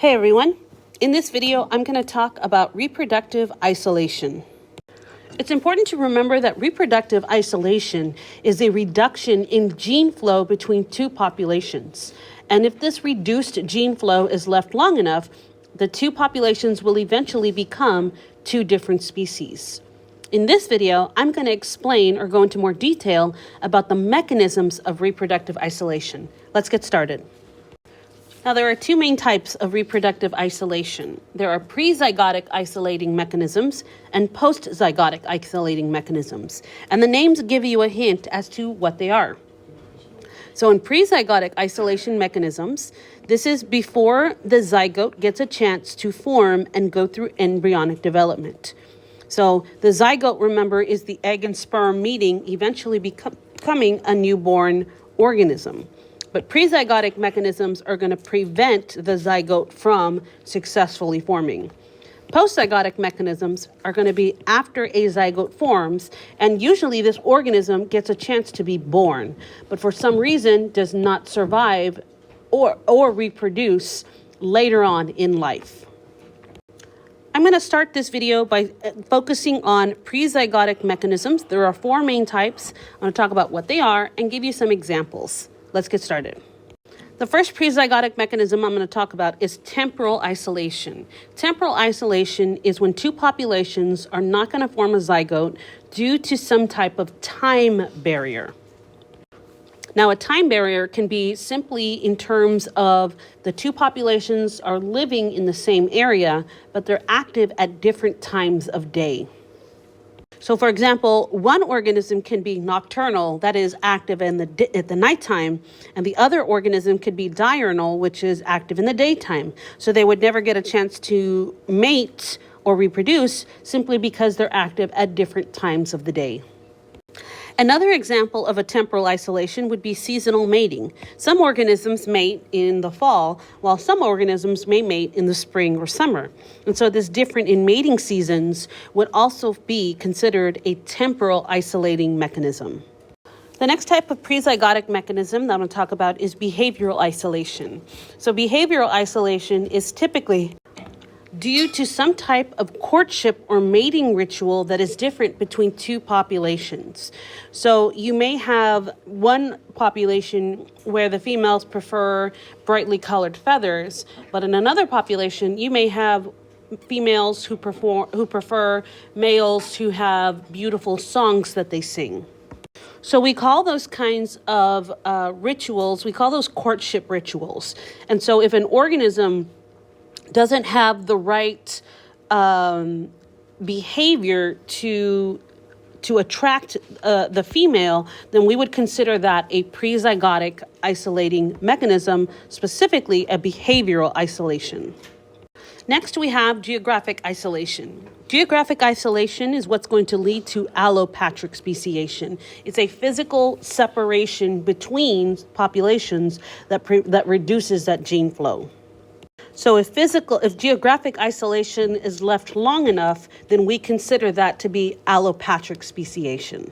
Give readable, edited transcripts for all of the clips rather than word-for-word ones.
Hey everyone, in this video I'm going to talk about reproductive isolation. It's important to remember that reproductive isolation is a reduction in gene flow between two populations. And if this reduced gene flow is left long enough, the two populations will eventually become two different species. In this video, I'm going to explain or go into more detail about the mechanisms of reproductive isolation. Let's get started. Now, there are two main types of reproductive isolation. There are pre-zygotic isolating mechanisms and post-zygotic isolating mechanisms. And the names give you a hint as to what they are. So in pre-zygotic isolation mechanisms, this is before the zygote gets a chance to form and go through embryonic development. So the zygote, remember, is the egg and sperm meeting, eventually becoming a newborn organism. But pre-zygotic mechanisms are going to prevent the zygote from successfully forming. Post-zygotic mechanisms are going to be after a zygote forms, and usually this organism gets a chance to be born, but for some reason does not survive or reproduce later on in life. I'm going to start this video by focusing on pre-zygotic mechanisms. There are four main types. I'm going to talk about what they are and give you some examples. Let's get started. The first pre-zygotic mechanism I'm going to talk about is temporal isolation. Temporal isolation is when two populations are not going to form a zygote due to some type of time barrier. Now, a time barrier can be simply in terms of the two populations are living in the same area, but they're active at different times of day. So, for example, one organism can be nocturnal, that is active at the nighttime, and the other organism could be diurnal, which is active in the daytime. So they would never get a chance to mate or reproduce simply because they're active at different times of the day. Another example of a temporal isolation would be seasonal mating. Some organisms mate in the fall, while some organisms may mate in the spring or summer. And so this difference in mating seasons would also be considered a temporal isolating mechanism. The next type of pre-zygotic mechanism that I'm going to talk about is behavioral isolation. So behavioral isolation is typically due to some type of courtship or mating ritual that is different between two populations. So you may have one population where the females prefer brightly colored feathers, but in another population you may have females who prefer males who have beautiful songs that they sing. So we call those kinds of rituals, we call those courtship rituals. And so if an organism doesn't have the right behavior to attract the female, then we would consider that a pre-zygotic isolating mechanism, specifically a behavioral isolation. Next, we have geographic isolation. Geographic isolation is what's going to lead to allopatric speciation. It's a physical separation between populations that reduces that gene flow. So if geographic isolation is left long enough, then we consider that to be allopatric speciation.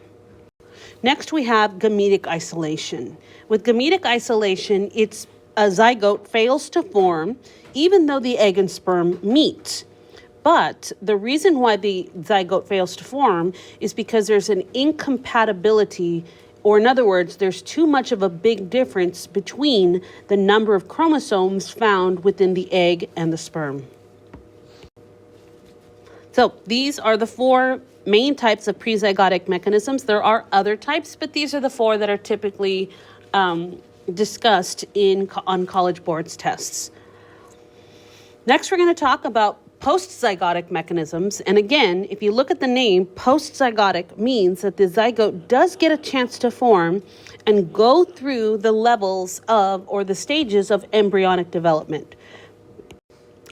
Next, we have gametic isolation. With gametic isolation, it's a zygote fails to form even though the egg and sperm meet. But the reason why the zygote fails to form is because there's an incompatibility, or in other words, there's too much of a big difference between the number of chromosomes found within the egg and the sperm. So these are the four main types of pre-zygotic mechanisms. There are other types, but these are the four that are typically discussed on College Board's tests. Next, we're going to talk about post-zygotic mechanisms. And again, if you look at the name, post-zygotic means that the zygote does get a chance to form and go through the levels of, or the stages of embryonic development.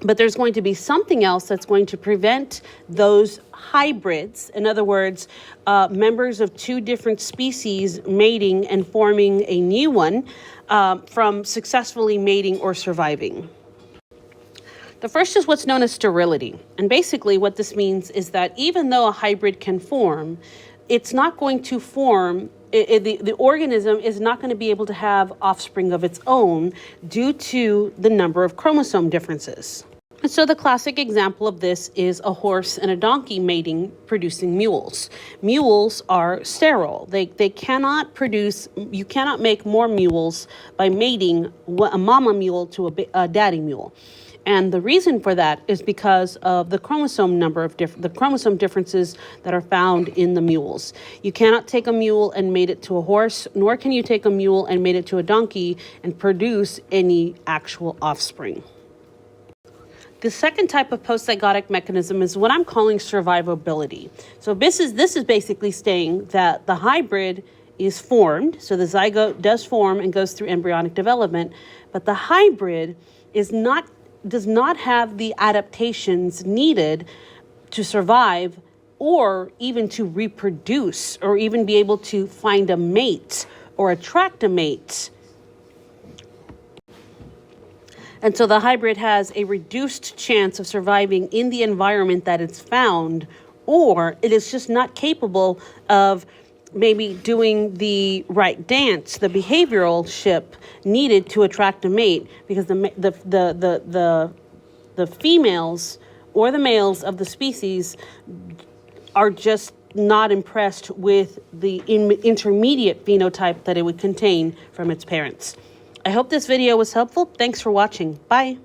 But there's going to be something else that's going to prevent those hybrids, in other words, members of two different species mating and forming a new one, from successfully mating or surviving. The first is what's known as sterility. And basically what this means is that even though a hybrid can form, it's not going to form, the organism is not going to be able to have offspring of its own due to the number of chromosome differences. And so the classic example of this is a horse and a donkey mating, producing mules. Mules are sterile. They cannot produce, you cannot make more mules by mating a mama mule to a daddy mule. And the reason for that is because of the chromosome chromosome differences that are found in the mules. You cannot take a mule and mate it to a horse, nor can you take a mule and mate it to a donkey and produce any actual offspring. The second type of post-zygotic mechanism is what I'm calling survivability. So this is basically saying that the hybrid is formed, so the zygote does form and goes through embryonic development, but the hybrid does not have the adaptations needed to survive or even to reproduce or even be able to find a mate or attract a mate. And so the hybrid has a reduced chance of surviving in the environment that it's found, or it is just not capable of maybe doing the right dance, the behavioral ship needed to attract a mate, because the females or the males of the species are just not impressed with the intermediate phenotype that it would contain from its parents. I hope this video was helpful. Thanks for watching. Bye.